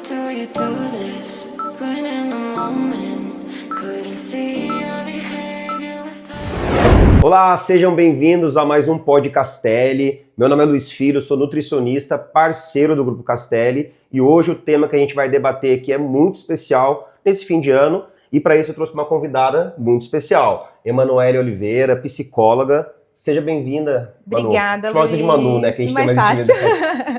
do you do this? When in the moment, couldn't see your behavior was tough. Olá, sejam bem-vindos a mais um Pod Castelli. Meu nome é Luiz Filho, sou nutricionista, parceiro do Grupo Castelli, e hoje o tema que a gente vai debater aqui é muito especial nesse fim de ano, e para isso eu trouxe uma convidada muito especial, Emanuele Oliveira, psicóloga. Seja bem-vinda, Manu. Obrigada, Luiz. Chama de Manu, né? Que a gente mais tem mais fácil.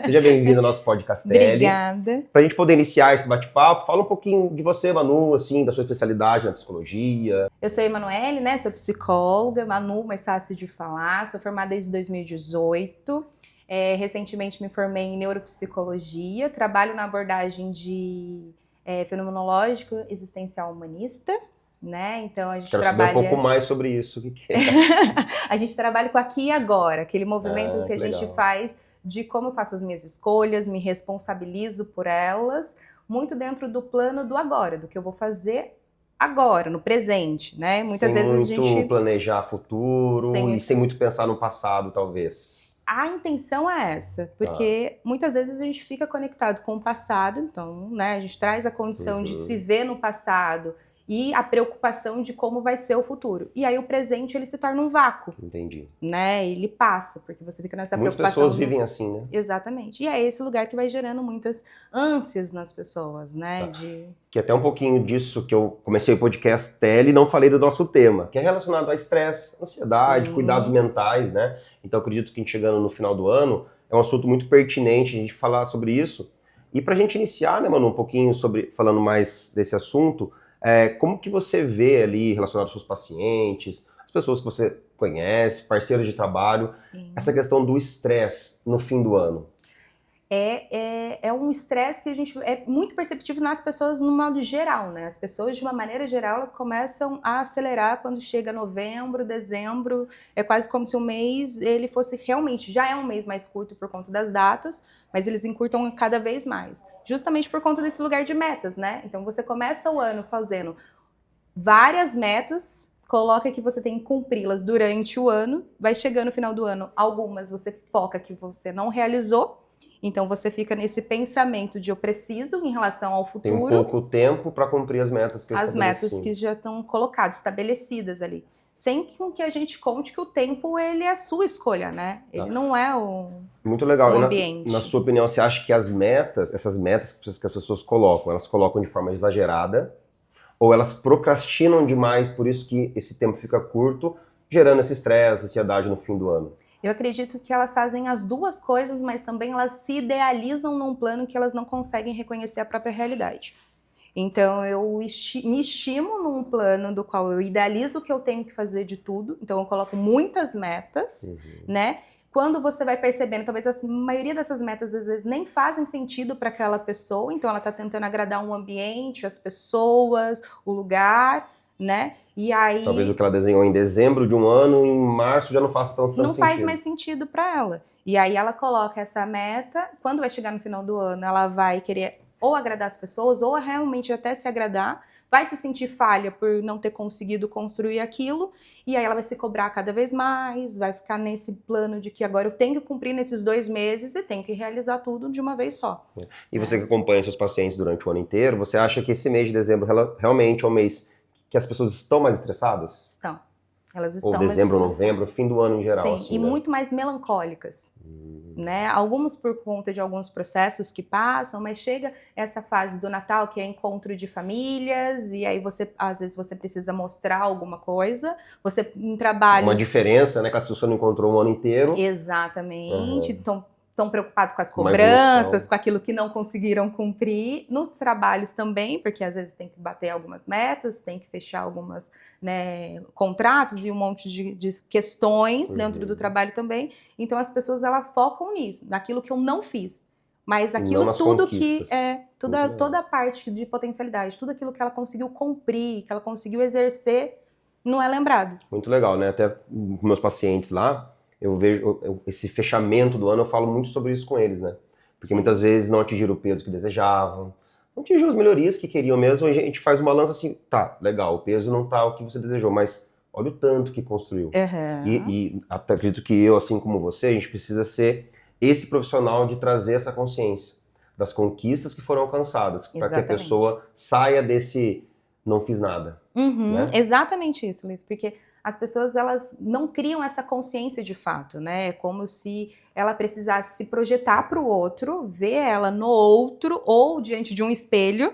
Seja bem-vinda ao nosso Pod Castelli. Obrigada. Para a gente poder iniciar esse bate-papo, fala um pouquinho de você, Manu, assim, da sua especialidade na psicologia. Eu sou Emanuele, né? Sou psicóloga, Manu, mais fácil de falar. Sou formada desde 2018. Recentemente me formei em neuropsicologia. Trabalho na abordagem de fenomenológico existencial humanista. Né? Então a gente Quero trabalha saber um pouco mais sobre isso. O que é? A gente trabalha com aqui e agora, aquele movimento que a gente legal. faz de como eu faço as minhas escolhas, me responsabilizo por elas, muito dentro do plano do agora, do que eu vou fazer agora, no presente, né? Muitas vezes a gente... Sem muito planejar futuro sem muito pensar no passado, talvez. A intenção é essa, porque muitas vezes a gente fica conectado com o passado, então, né, a gente traz a condição de se ver no passado e a preocupação de como vai ser o futuro. E aí o presente, ele se torna um vácuo. Entendi. Né? Ele passa, porque você fica nessa Muitas preocupação. pessoas vivem assim, né? Exatamente. E é esse lugar que vai gerando muitas ânsias nas pessoas, né? Que até um pouquinho disso que eu comecei o podcast tele e não falei do nosso tema, que é relacionado a estresse, ansiedade, Sim. Cuidados mentais, né? Então acredito que a gente chegando no final do ano é um assunto muito pertinente a gente falar sobre isso. E pra gente iniciar, né, Manu, um pouquinho falando mais desse assunto, como que você vê ali, relacionado aos seus pacientes, as pessoas que você conhece, parceiros de trabalho, Sim. essa questão do estresse no fim do ano? É um estresse que a gente é muito perceptível nas pessoas no modo geral, né? As pessoas, de uma maneira geral, elas começam a acelerar quando chega novembro, dezembro. É quase como se o mês, ele fosse realmente, já é um mês mais curto por conta das datas, mas eles encurtam cada vez mais. Justamente por conta desse lugar de metas, né? Então você começa o ano fazendo várias metas, coloca que você tem que cumpri-las durante o ano, vai chegando no final do ano, algumas você foca que você não realizou. Então você fica nesse pensamento de eu preciso em relação ao futuro. Tem um pouco tempo para cumprir as metas que eu estabeleci. As metas que já estão colocadas, estabelecidas ali. Sem que a gente conte que o tempo, ele é a sua escolha, né? Ele não é Muito legal. o ambiente. Na sua opinião, você acha que essas metas que as pessoas colocam, elas colocam de forma exagerada? Ou elas procrastinam demais, por isso que esse tempo fica curto, gerando esse estresse, ansiedade no fim do ano? Eu acredito que elas fazem as duas coisas, mas também elas se idealizam num plano que elas não conseguem reconhecer a própria realidade. Então eu me estimo num plano do qual eu idealizo o que eu tenho que fazer de tudo, então eu coloco muitas metas, né? Quando você vai percebendo, talvez a maioria dessas metas às vezes nem fazem sentido para aquela pessoa, então ela está tentando agradar um ambiente, as pessoas, o lugar, né? E aí talvez o que ela desenhou em dezembro de um ano, em março já não faça tanto sentido. Não faz mais sentido para ela. E aí ela coloca essa meta, quando vai chegar no final do ano, ela vai querer ou agradar as pessoas, ou realmente até se agradar, vai se sentir falha por não ter conseguido construir aquilo, e aí ela vai se cobrar cada vez mais, vai ficar nesse plano de que agora eu tenho que cumprir nesses 2 meses e tenho que realizar tudo de uma vez só. E você que acompanha seus pacientes durante o ano inteiro, você acha que esse mês de dezembro realmente é um mês que as pessoas estão mais estressadas? Estão. Elas estão ou mais dezembro, estressadas. novembro, fim do ano em geral. Sim, assim, e né? muito mais melancólicas. Né? Algumas por conta de alguns processos que passam, mas chega essa fase do Natal, que é encontro de famílias, e aí às vezes você precisa mostrar alguma coisa, você em trabalhos... Uma diferença, né, que as pessoas não encontrou o ano inteiro. Exatamente, então estão preocupados com as cobranças, com aquilo que não conseguiram cumprir, nos trabalhos também, porque às vezes tem que bater algumas metas, tem que fechar algumas, né, contratos e um monte de questões dentro do trabalho também. Então as pessoas elas focam nisso, naquilo que eu não fiz. Mas aquilo tudo que toda a parte de potencialidade, tudo aquilo que ela conseguiu cumprir, que ela conseguiu exercer, não é lembrado. Muito legal, né? Até com meus pacientes lá, eu vejo esse fechamento do ano, eu falo muito sobre isso com eles, né? Porque muitas vezes não atingiram o peso que desejavam, não atingiram as melhorias que queriam mesmo, e a gente faz um balanço assim, tá, legal, o peso não tá o que você desejou, mas olha o tanto que construiu. E acredito que eu, assim como você, a gente precisa ser esse profissional de trazer essa consciência. das conquistas que foram alcançadas, para que a Exatamente. pessoa saia desse não fiz nada. Uhum, Né? exatamente isso, Liz, porque as pessoas elas não criam essa consciência de fato, né? É como se ela precisasse se projetar para o outro, ver ela no outro ou diante de um espelho,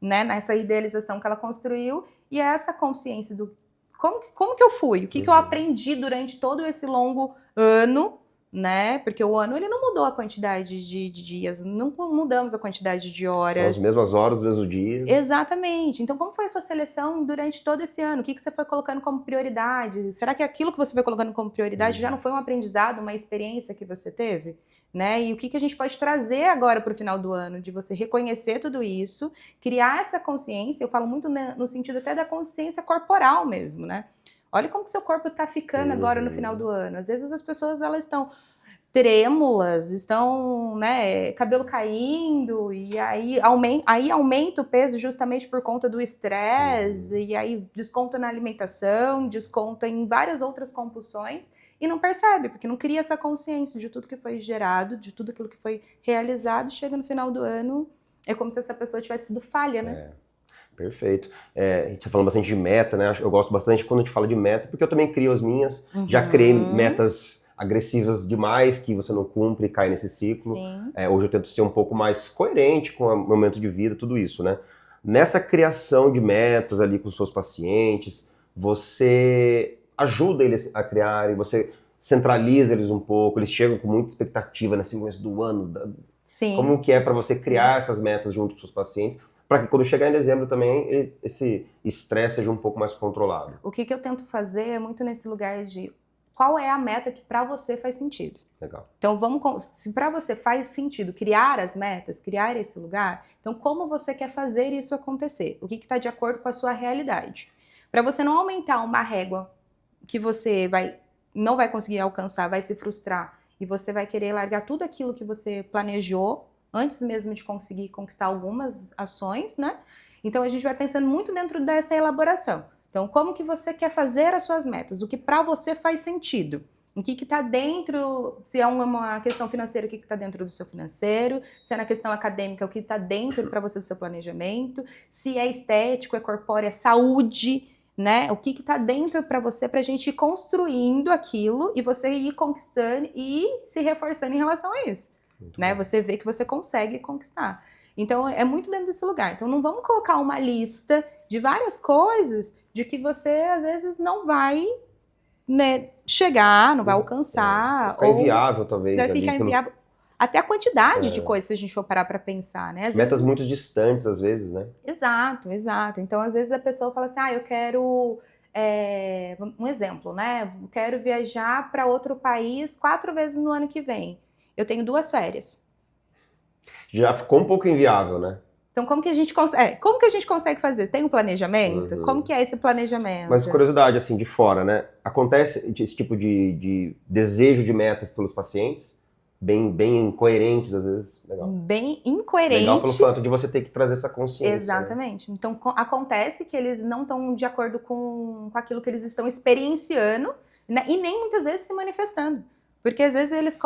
né? Nessa idealização que ela construiu, e é essa consciência do como que eu fui, o que eu aprendi durante todo esse longo ano, né? Porque o ano ele não mudou a quantidade de dias, não mudamos a quantidade de São horas. as mesmas horas, os mesmos dias. Exatamente. Então, como foi a sua seleção durante todo esse ano? O que você foi colocando como prioridade? Será que aquilo que você foi colocando como prioridade já não foi um aprendizado, uma experiência que você teve? Né? E o que a gente pode trazer agora para o final do ano? De você reconhecer tudo isso, criar essa consciência, eu falo muito no sentido até da consciência corporal mesmo, né? Olha como que seu corpo está ficando agora no final do ano. Às vezes as pessoas elas estão trêmulas, estão, né, cabelo caindo, e aí aumenta o peso justamente por conta do estresse, e aí desconta na alimentação, desconta em várias outras compulsões, e não percebe, porque não cria essa consciência de tudo que foi gerado, de tudo aquilo que foi realizado, chega no final do ano, é como se essa pessoa tivesse sido falha, né? Perfeito. A gente tá falando bastante de meta, né? Eu gosto bastante quando a gente fala de meta, porque eu também crio as minhas, já criei metas agressivas demais que você não cumpre e cai nesse ciclo. Hoje eu tento ser um pouco mais coerente com o momento de vida, tudo isso, né? Nessa criação de metas ali com os seus pacientes, você ajuda eles a criarem, você centraliza eles um pouco, eles chegam com muita expectativa nesse começo do ano. Sim. Como que é para você criar essas metas junto com os seus pacientes, para que quando chegar em dezembro também esse estresse seja um pouco mais controlado? O que eu tento fazer é muito nesse lugar de qual é a meta que para você faz sentido. Legal. Então, se para você faz sentido criar as metas, criar esse lugar, então como você quer fazer isso acontecer? O que está de acordo com a sua realidade? Para você não aumentar uma régua que você não vai conseguir alcançar, vai se frustrar, e você vai querer largar tudo aquilo que você planejou, antes mesmo de conseguir conquistar algumas ações, né? Então, a gente vai pensando muito dentro dessa elaboração. Então, como que você quer fazer as suas metas? O que para você faz sentido? O que está dentro, se é uma questão financeira, o que está dentro do seu financeiro, se é na questão acadêmica, o que está dentro para você do seu planejamento, se é estético, é corpóreo, é saúde, né? O que está dentro para você, para a gente ir construindo aquilo e você ir conquistando e se reforçando em relação a isso, né? Você vê que você consegue conquistar. Então, é muito dentro desse lugar. Então, não vamos colocar uma lista de várias coisas de que você, às vezes, não vai, né, chegar, não vai alcançar. Vai ficar inviável, talvez. Vai ficar inviável. Até a quantidade de coisas, se a gente for parar para pensar, né? Às metas vezes... muito distantes, às vezes, né? Exato, exato. Então, às vezes, a pessoa fala assim, eu quero... um exemplo, né? Eu quero viajar para outro país 4 vezes no ano que vem. Eu tenho 2 férias. Já ficou um pouco inviável, né? Então, como que a gente consegue fazer? Tem um planejamento? Como que é esse planejamento? Mas curiosidade, assim, de fora, né? Acontece esse tipo de desejo de metas pelos pacientes? Bem incoerentes, às vezes. Legal. Bem incoerentes. Legal pelo fato de você ter que trazer essa consciência. Exatamente. Né? Então, acontece que eles não estão de acordo com aquilo que eles estão experienciando, né? E nem muitas vezes se manifestando. Porque às vezes eles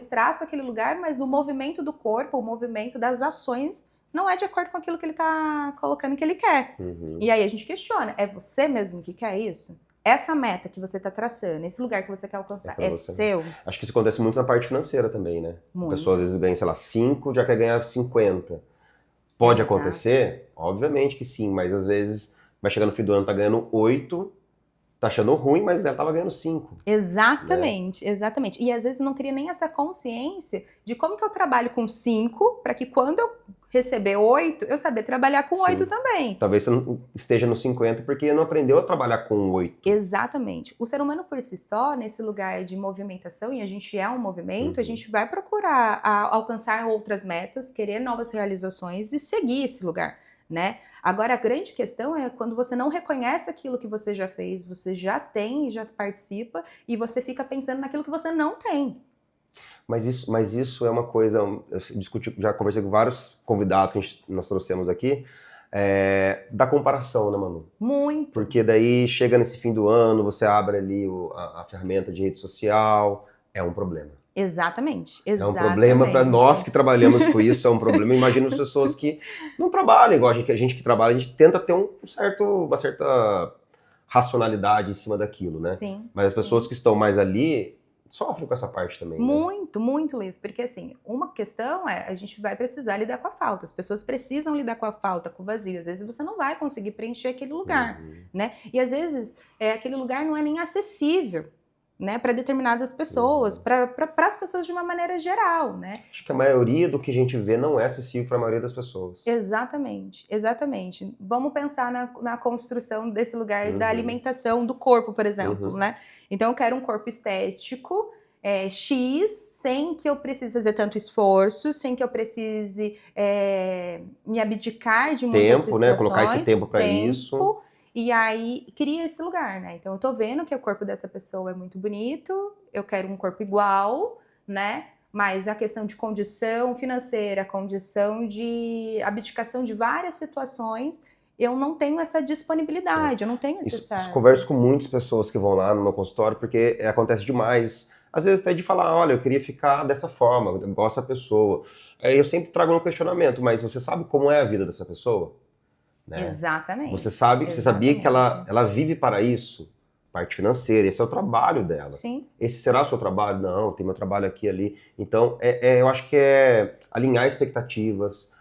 traçam aquele lugar, mas o movimento do corpo, o movimento das ações não é de acordo com aquilo que ele está colocando que ele quer. E aí a gente questiona, é você mesmo que quer isso? Essa meta que você está traçando, esse lugar que você quer alcançar, é seu? Acho que isso acontece muito na parte financeira também, né? Muito. A pessoa às vezes ganha, sei lá, 5, já quer ganhar 50. Pode acontecer? Obviamente que sim, mas às vezes vai chegar no fim do ano, tá ganhando 8, tá achando ruim, mas ela tava ganhando 5. Exatamente, né? Exatamente. E às vezes não cria nem essa consciência de como que eu trabalho com 5, para que quando eu receber 8, eu saber trabalhar com 8 também. Talvez você não esteja no 50 porque não aprendeu a trabalhar com 8. Exatamente. O ser humano por si só, nesse lugar de movimentação, e a gente é um movimento, a gente vai procurar alcançar outras metas, querer novas realizações e seguir esse lugar. Né? Agora, a grande questão é quando você não reconhece aquilo que você já fez, você já tem e já participa, e você fica pensando naquilo que você não tem. Mas isso é uma coisa, eu já conversei com vários convidados que nós trouxemos aqui, da comparação, né, Manu? Muito. Porque daí chega nesse fim do ano, você abre ali a ferramenta de rede social, é um problema. Exatamente, É um exatamente. problema para nós que trabalhamos com isso, é um problema. Imagina as pessoas que não trabalham, igual a gente que trabalha, a gente tenta ter uma certa racionalidade em cima daquilo, né? Sim, Mas as sim. pessoas que estão mais ali sofrem com essa parte também, né? Muito, muito, Luiz, porque assim, uma questão é, a gente vai precisar lidar com a falta, as pessoas precisam lidar com a falta, com o vazio, às vezes você não vai conseguir preencher aquele lugar, né? E às vezes aquele lugar não é nem acessível, né, para determinadas pessoas, para as pessoas de uma maneira geral, né? Acho que a maioria do que a gente vê não é acessível para a maioria das pessoas. Exatamente, exatamente. Vamos pensar na construção desse lugar da alimentação do corpo, por exemplo, né? Então eu quero um corpo estético, X, sem que eu precise fazer tanto esforço, sem que eu precise me abdicar de muitas Tempo, né? situações. Colocar esse tempo para isso. E aí cria esse lugar, né? Então eu tô vendo que o corpo dessa pessoa é muito bonito, eu quero um corpo igual, né? Mas a questão de condição financeira, condição de abdicação de várias situações, eu não tenho essa disponibilidade, eu não tenho esse acesso. Converso com muitas pessoas que vão lá no meu consultório, porque acontece demais. Às vezes até de falar, olha, eu queria ficar dessa forma, eu gosto da pessoa. Aí eu sempre trago um questionamento, mas você sabe como é a vida dessa pessoa? Né? Exatamente. Você sabia que ela vive para isso? Parte financeira, esse é o trabalho dela. Sim. Esse será o seu trabalho? Não, tem meu trabalho aqui e ali. Então, eu acho que é alinhar expectativas,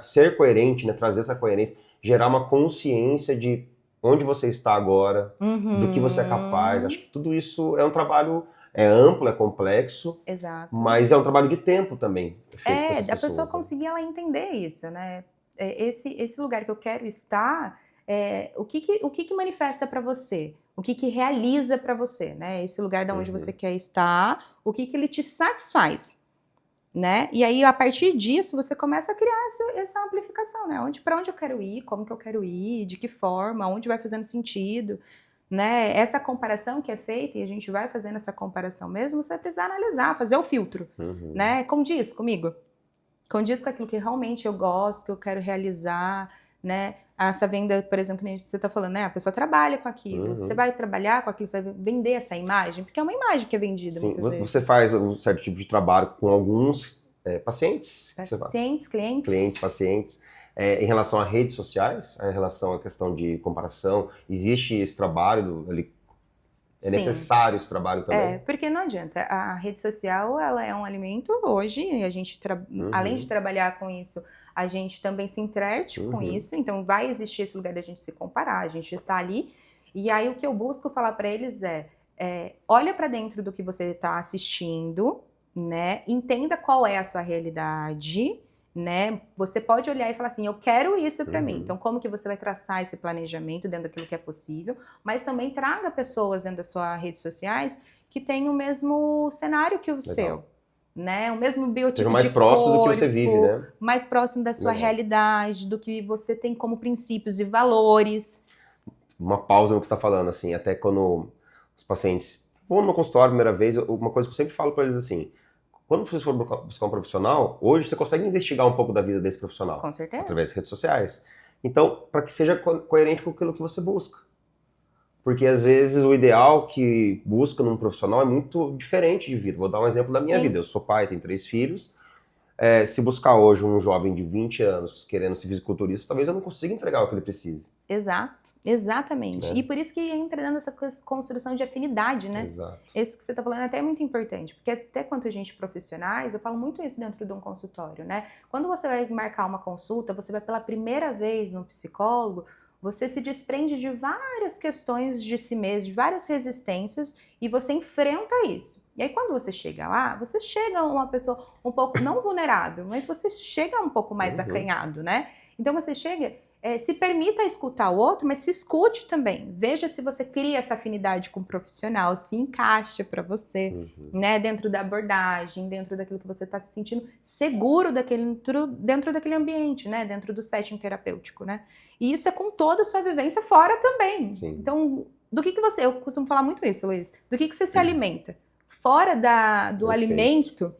ser coerente, né, trazer essa coerência, gerar uma consciência de onde você está agora, do que você é capaz. Acho que tudo isso é um trabalho amplo, é complexo, exato, mas é um trabalho de tempo também. Da pessoa conseguir ela entender isso, né? Esse lugar que eu quero estar, o que manifesta para você? O que realiza para você, né? Esse lugar da onde você quer estar, o que ele te satisfaz, né? E aí, a partir disso, você começa a criar essa amplificação, né? Para onde eu quero ir, como que eu quero ir, de que forma, onde vai fazendo sentido, né? Essa comparação que é feita, e a gente vai fazendo essa comparação mesmo, você vai precisar analisar, fazer o filtro, né? Condiz comigo. Condiz com aquilo que realmente eu gosto, que eu quero realizar, né? Essa venda, por exemplo, que você está falando, né? A pessoa trabalha com aquilo. Você vai trabalhar com aquilo, você vai vender essa imagem, porque é uma imagem que é vendida muitas vezes. Você faz um certo tipo de trabalho com alguns pacientes. Clientes. Pacientes. Em relação a redes sociais, em relação à questão de comparação, existe esse trabalho ali? É necessário esse trabalho também? Porque não adianta. A rede social, ela é um alimento hoje, e a gente, além de trabalhar com isso, a gente também se entrete com isso, então vai existir esse lugar da gente se comparar, a gente está ali, e aí o que eu busco falar para eles olha para dentro do que você está assistindo, né? Entenda qual é a sua realidade, né? Você pode olhar e falar assim, eu quero isso para mim. Então, como que você vai traçar esse planejamento dentro daquilo que é possível? Mas também traga pessoas dentro das suas redes sociais que tenham o mesmo cenário que o seu, né? O mesmo biotipo mais próximo do que você vive, né? Mais próximo da sua realidade, do que você tem como princípios e valores. Uma pausa no que você está falando, assim, até quando os pacientes vão no consultório a primeira vez, uma coisa que eu sempre falo para eles assim, quando você for buscar um profissional, hoje você consegue investigar um pouco da vida desse profissional. Com certeza. Através das redes sociais. Então, para que seja coerente com aquilo que você busca. Porque às vezes o ideal que busca num profissional é muito diferente de vida. Vou dar um exemplo da minha vida. Eu sou pai, tenho 3 filhos. Se buscar hoje um jovem de 20 anos querendo ser fisiculturista, talvez eu não consiga entregar o que ele precise. Exato, exatamente. Né? E por isso que entra dentro dessa construção de afinidade, né? Exato. Esse que você está falando até é muito importante, porque até quanto a gente profissionais, eu falo muito isso dentro de um consultório, né? Quando você vai marcar uma consulta, você vai pela primeira vez no psicólogo, você se desprende de várias questões de si mesmo, de várias resistências, e você enfrenta isso. E aí, quando você chega lá, você chega uma pessoa um pouco, não vulnerável, mas você chega um pouco mais acanhado, né? Então, você chega, se permita escutar o outro, mas se escute também. Veja se você cria essa afinidade com o profissional, se encaixa para você, né? Dentro da abordagem, dentro daquilo que você está se sentindo seguro dentro daquele ambiente, né? Dentro do setting terapêutico, né? E isso é com toda a sua vivência fora também. Sim. Então, do que você... Eu costumo falar muito isso, Luiz. Do que você se alimenta? Fora do alimento,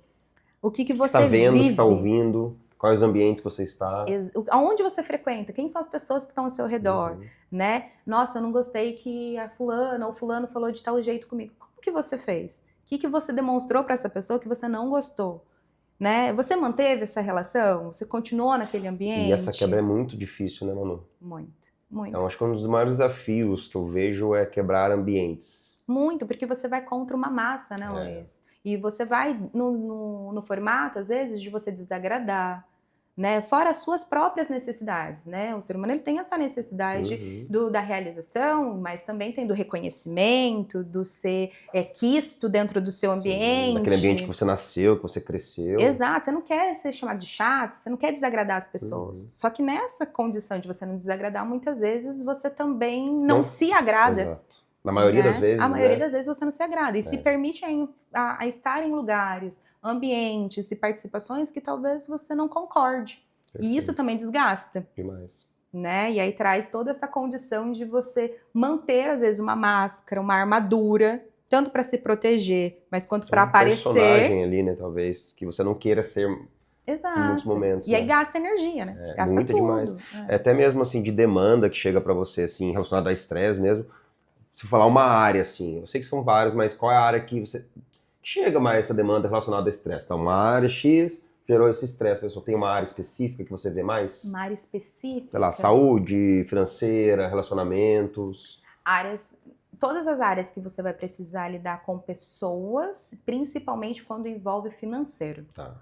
o que você está vendo, vive? o que está ouvindo, quais ambientes você está. Aonde você frequenta? Quem são as pessoas que estão ao seu redor? Né? Nossa, eu não gostei que a fulana ou fulano falou de tal jeito comigo. Como que você fez? que você demonstrou para essa pessoa que você não gostou? Né? Você manteve essa relação? Você continuou naquele ambiente? E essa quebra é muito difícil, né, Manu? Muito, muito. Então, acho que um dos maiores desafios que eu vejo é quebrar ambientes. Muito, porque você vai contra uma massa, né, Luiz? E você vai no formato, às vezes, de você desagradar, né? Fora as suas próprias necessidades, né? O ser humano ele tem essa necessidade da realização, mas também tem do reconhecimento, do ser quisto dentro do seu ambiente. Daquele ambiente que você nasceu, que você cresceu. Exato, você não quer ser chamado de chato, você não quer desagradar as pessoas. Só que nessa condição de você não desagradar, muitas vezes você também não se agrada. Exato. Na maioria das vezes. A maioria das vezes você não se agrada. E se permite a estar em lugares, ambientes e participações que talvez você não concorde. E isso também desgasta. Demais. Né? E aí traz toda essa condição de você manter, às vezes, uma máscara, uma armadura, tanto para se proteger, mas quanto para aparecer. Personagem ali, né? Talvez, que você não queira ser. Exato. Em muitos momentos. E aí gasta energia, né? Gasta muito tudo. Demais. Até mesmo, assim, de demanda que chega para você, assim, relacionada a estresse mesmo. Se falar uma área, assim, eu sei que são várias, mas qual é a área que você chega mais essa demanda relacionada a estresse? Então, uma área X gerou esse estresse, a pessoa tem uma área específica que você vê mais? Uma área específica? Sei lá, saúde, financeira, relacionamentos. Todas as áreas que você vai precisar lidar com pessoas, principalmente quando envolve financeiro. Tá.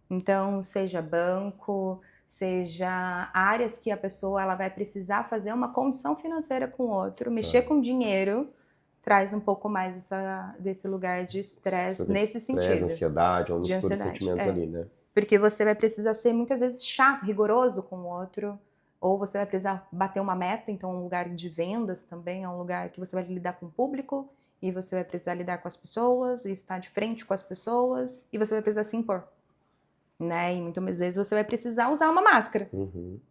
Então, seja banco, seja áreas que a pessoa ela vai precisar fazer uma condição financeira com o outro, mexer com dinheiro, traz um pouco mais desse lugar de estresse nesse sentido. Ansiedade, ou nos todos os sentimentos ali, né? Porque você vai precisar ser muitas vezes chato, rigoroso com o outro, ou você vai precisar bater uma meta, então um lugar de vendas também é um lugar que você vai lidar com o público, e você vai precisar lidar com as pessoas, e estar de frente com as pessoas, e você vai precisar se impor. Né? E muitas vezes você vai precisar usar uma máscara,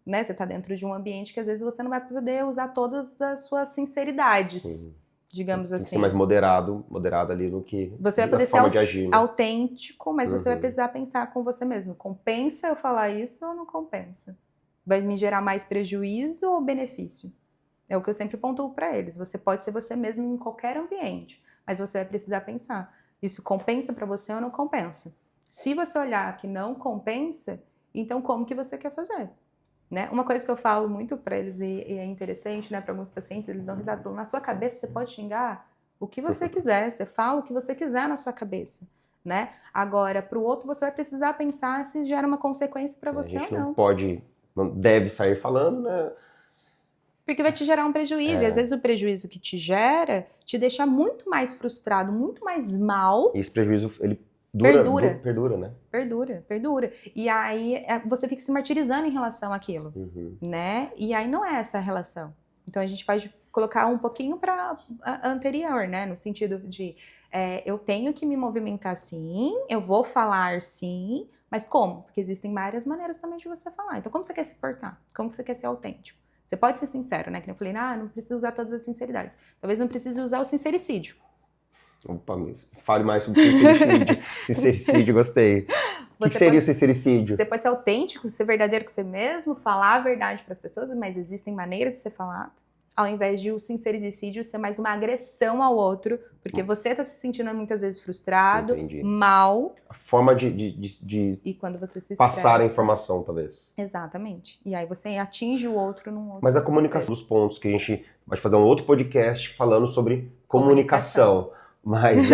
né? Você está dentro de um ambiente que às vezes você não vai poder usar todas as suas sinceridades, digamos assim. Tem que ser mais moderado ali no que você vai poder ser de agir, né? autêntico, mas você vai precisar pensar com você mesmo. Compensa eu falar isso ou não compensa? Vai me gerar mais prejuízo ou benefício? É o que eu sempre pontuo para eles. Você pode ser você mesmo em qualquer ambiente, mas você vai precisar pensar. Isso compensa para você ou não compensa? Se você olhar que não compensa, então como que você quer fazer? Né? Uma coisa que eu falo muito para eles, e é interessante, né, para alguns pacientes, eles dão risada, falam, na sua cabeça você pode xingar o que você quiser, você fala o que você quiser na sua cabeça. Né? Agora, para o outro, você vai precisar pensar se gera uma consequência para você ou não. Não deve sair falando, né? Porque vai te gerar um prejuízo, e às vezes o prejuízo que te gera te deixa muito mais frustrado, muito mais mal. E esse prejuízo, ele perdura, né? Perdura. E aí você fica se martirizando em relação àquilo, né? E aí não é essa a relação. Então a gente pode colocar um pouquinho para anterior, né? No sentido de eu tenho que me movimentar sim, eu vou falar sim, mas como? Porque existem várias maneiras também de você falar. Então como você quer se portar? Como você quer ser autêntico? Você pode ser sincero, né? Que eu falei, não precisa usar todas as sinceridades. Talvez não precise usar o sincericídio. Opa, fale mais sobre sincericídio. Sincericídio, gostei. O que seria o sincericídio? Você pode ser autêntico, ser verdadeiro com você mesmo, falar a verdade para as pessoas, mas existem maneiras de ser falado. Ao invés de o sincericídio ser mais uma agressão ao outro, porque você está se sentindo muitas vezes frustrado, mal. A forma de e quando você se passar a informação, talvez. Exatamente. E aí você atinge o outro num outro. Mas a comunicação dos pontos que a gente vai fazer um outro podcast falando sobre comunicação. Mas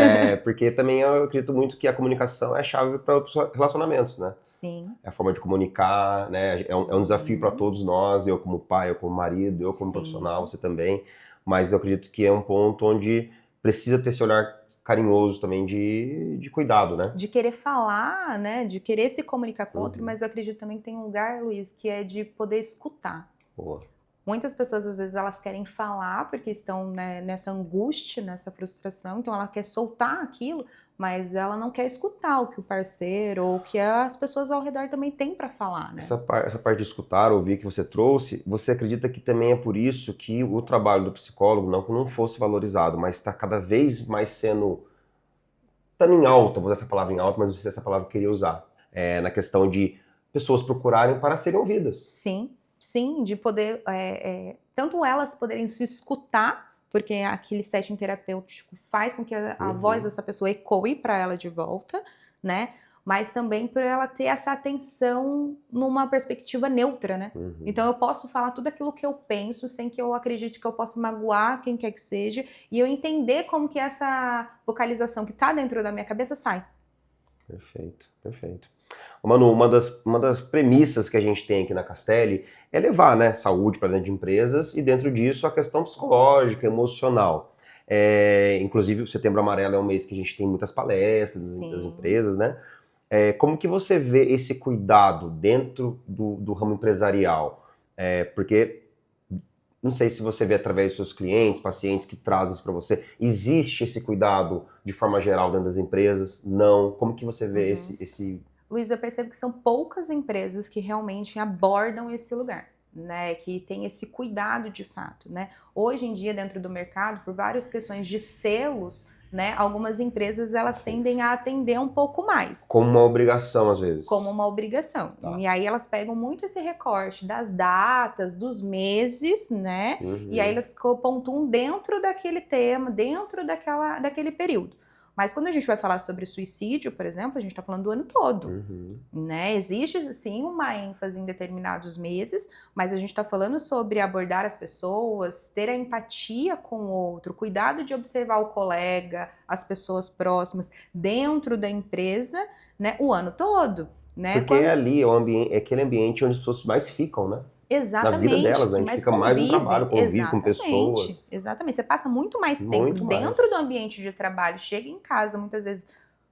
porque também eu acredito muito que a comunicação é a chave para os relacionamentos, né? Sim. É a forma de comunicar, né? É um desafio para todos nós, eu como pai, eu como marido, eu como profissional, você também. Mas eu acredito que é um ponto onde precisa ter esse olhar carinhoso também de cuidado, né? De querer falar, né? De querer se comunicar com o outro, mas eu acredito também que tem um lugar, Luiz, que é de poder escutar. Boa. Muitas pessoas, às vezes, elas querem falar porque estão, né, nessa angústia, nessa frustração, então ela quer soltar aquilo, mas ela não quer escutar o que o parceiro ou o que as pessoas ao redor também têm para falar, né? Essa parte de escutar, ouvir que você trouxe, você acredita que também é por isso que o trabalho do psicólogo não fosse valorizado, mas está cada vez mais estando em alta, vou usar essa palavra em alta, mas não sei se essa palavra eu queria usar, na questão de pessoas procurarem para serem ouvidas. Sim, de poder, tanto elas poderem se escutar, porque aquele setting terapêutico faz com que a voz dessa pessoa ecoe para ela de volta, né? Mas também por ela ter essa atenção numa perspectiva neutra, né? Então eu posso falar tudo aquilo que eu penso sem que eu acredite que eu possa magoar quem quer que seja e eu entender como que essa vocalização que tá dentro da minha cabeça sai. Perfeito, perfeito. Ô, Manu, uma das premissas que a gente tem aqui na Castelli é levar, né, saúde para dentro de empresas e dentro disso a questão psicológica, emocional. Inclusive o Setembro Amarelo é um mês que a gente tem muitas palestras das empresas, né? Como que você vê esse cuidado dentro do ramo empresarial? Porque não sei se você vê através dos seus clientes, pacientes que trazem isso para você. Existe esse cuidado de forma geral dentro das empresas? Não. Como que você vê esse... Luiz, eu percebo que são poucas empresas que realmente abordam esse lugar, né? Que tem esse cuidado de fato, né? Hoje em dia, dentro do mercado, por várias questões de selos, né? Algumas empresas, elas tendem a atender um pouco mais. Como uma obrigação, às vezes. Como uma obrigação. Tá. E aí elas pegam muito esse recorte das datas, dos meses, né? E aí elas pontuam dentro daquele tema, dentro daquele período. Mas quando a gente vai falar sobre suicídio, por exemplo, a gente está falando do ano todo, né? Existe, sim, uma ênfase em determinados meses, mas a gente está falando sobre abordar as pessoas, ter a empatia com o outro, cuidado de observar o colega, as pessoas próximas, dentro da empresa, né? O ano todo, né? Porque ali é aquele ambiente onde as pessoas mais ficam, né? Exatamente. Na vida delas, né? A gente fica mais no trabalho, convive com pessoas. Exatamente. Você passa muito mais tempo Muito dentro mais. do ambiente de trabalho, chega em casa muitas vezes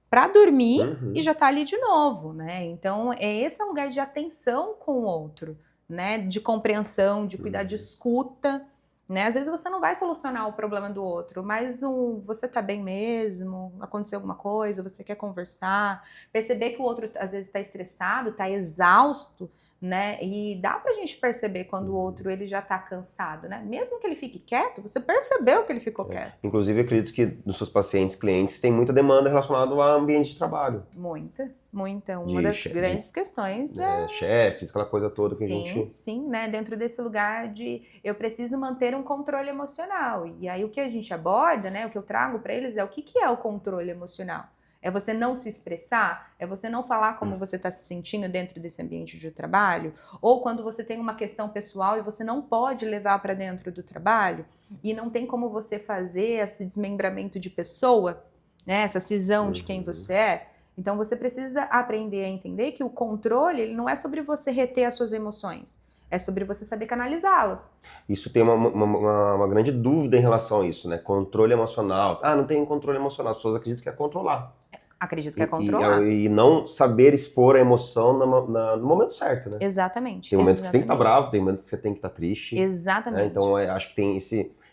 para dormir e já tá ali de novo, né? Então, esse lugar de atenção com o outro, né? De compreensão, de cuidar de escuta, né? Às vezes você não vai solucionar o problema do outro, mas você tá bem mesmo, aconteceu alguma coisa, você quer conversar, perceber que o outro às vezes tá estressado, tá exausto, né? E dá pra gente perceber quando o outro ele já tá cansado, né? Mesmo que ele fique quieto, você percebeu que ele ficou quieto. Inclusive, eu acredito que dos seus pacientes, clientes, tem muita demanda relacionada ao ambiente de trabalho. Muita. Uma das grandes questões é... Chefes, aquela coisa toda que a Sim, gente... sim, né? Dentro desse lugar de eu preciso manter um controle emocional. E aí o que a gente aborda, né? O que eu trago para eles é o que é o controle emocional. É você não se expressar? É você não falar como você está se sentindo dentro desse ambiente de trabalho? Ou quando você tem uma questão pessoal e você não pode levar para dentro do trabalho e não tem como você fazer esse desmembramento de pessoa, né? Essa cisão de quem você é? Então você precisa aprender a entender que o controle ele não é sobre você reter as suas emoções, é sobre você saber canalizá-las. Isso tem uma grande dúvida em relação a isso, né? Controle emocional. Ah, não tem controle emocional. As pessoas acreditam que é controlar. Acredito que é controlar. E não saber expor a emoção no momento certo, né? Exatamente. Tem momentos que você tem que estar bravo, tem momentos que você tem que estar triste. Exatamente. Né? Então acho que tem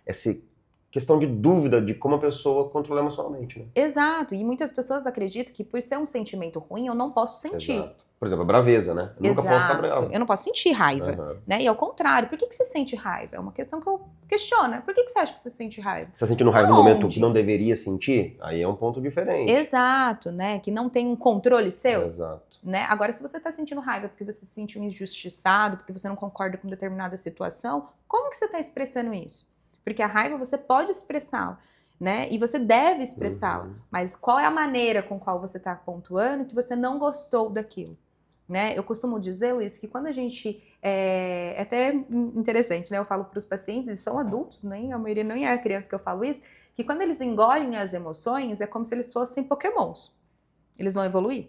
essa questão de dúvida de como a pessoa controla emocionalmente, né? Exato. E muitas pessoas acreditam que por ser um sentimento ruim eu não posso sentir. Exato. Por exemplo, a braveza, né? Eu nunca posso estar bravo. Eu não posso sentir raiva, né? E ao contrário, por que você sente raiva? É uma questão que eu questiono. Por que você acha que você sente raiva? Você está sentindo raiva no momento que não deveria sentir? Aí é um ponto diferente. Exato, né? Que não tem um controle seu. Exato. Né? Agora, se você está sentindo raiva porque você se sentiu injustiçado, porque você não concorda com determinada situação, como que você está expressando isso? Porque a raiva você pode expressá-la, né? E você deve expressá-la. Mas qual é a maneira com qual você está pontuando que você não gostou daquilo? Né? Eu costumo dizer, Luiz, que quando a gente... É até interessante, né? Eu falo para os pacientes, e são adultos, né? A maioria não é criança que eu falo isso, que quando eles engolem as emoções, é como se eles fossem pokémons. Eles vão evoluir.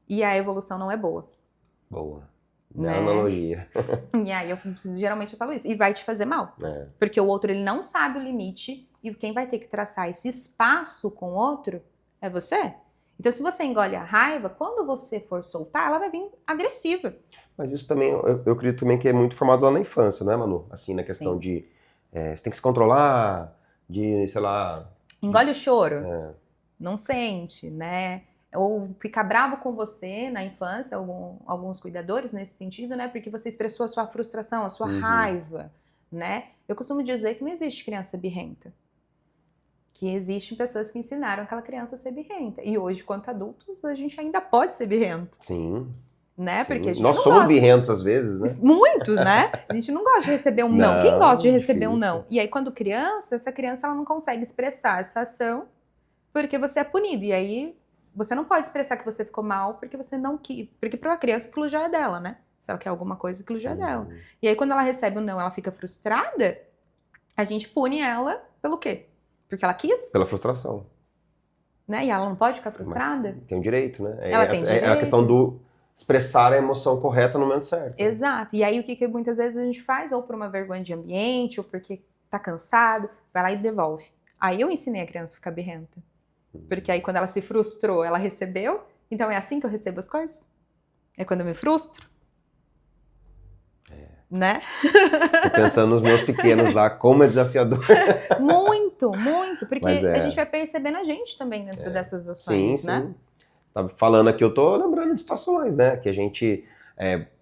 E a evolução não é boa. Boa. Né? Analogia. E aí, geralmente eu falo isso. E vai te fazer mal. Porque o outro, ele não sabe o limite, e quem vai ter que traçar esse espaço com o outro é você. Então, se você engole a raiva, quando você for soltar, ela vai vir agressiva. Mas isso também, eu acredito também que é muito formado lá na infância, né, Manu? Assim, na questão de... você tem que se controlar, de, sei lá... Engole o choro. Não sente, né? Ou ficar bravo com você na infância, alguns cuidadores nesse sentido, né? Porque você expressou a sua frustração, a sua raiva, né? Eu costumo dizer que não existe criança birrenta. Que existem pessoas que ensinaram aquela criança a ser birrenta. E hoje, quanto adultos, a gente ainda pode ser birrento. Sim. né? Porque a gente Nós não somos gosta. birrentos às vezes, né? Muito, né? A gente não gosta de receber um não. Quem Não, gosta de receber um difícil. não? E aí, quando criança, essa criança ela não consegue expressar essa ação porque você é punido. E aí, você não pode expressar que você ficou mal porque você não quis. Porque para uma criança, aquilo já é dela, né? Se ela quer alguma coisa, aquilo já é dela. E aí, quando ela recebe um não, ela fica frustrada, a gente pune ela pelo quê? Porque ela quis, Pela frustração. né? E ela não pode ficar Mas frustrada. tem o direito, né? Ela tem É a direito. questão do expressar a emoção correta no momento certo. Exato. E aí, o que muitas vezes a gente faz? Ou por uma vergonha de ambiente, ou porque tá cansado, vai lá e devolve. Aí eu ensinei a criança a ficar birrenta. Porque aí, quando ela se frustrou, ela recebeu. Então, é assim que eu recebo as coisas? É quando eu me frustro? Né? Tô pensando nos meus pequenos lá, como é desafiador. Muito, muito. Porque Mas é. a gente vai percebendo a gente também dentro dessas Sim, ações, sim. né? Tava falando aqui, eu tô lembrando de situações, né? Que a gente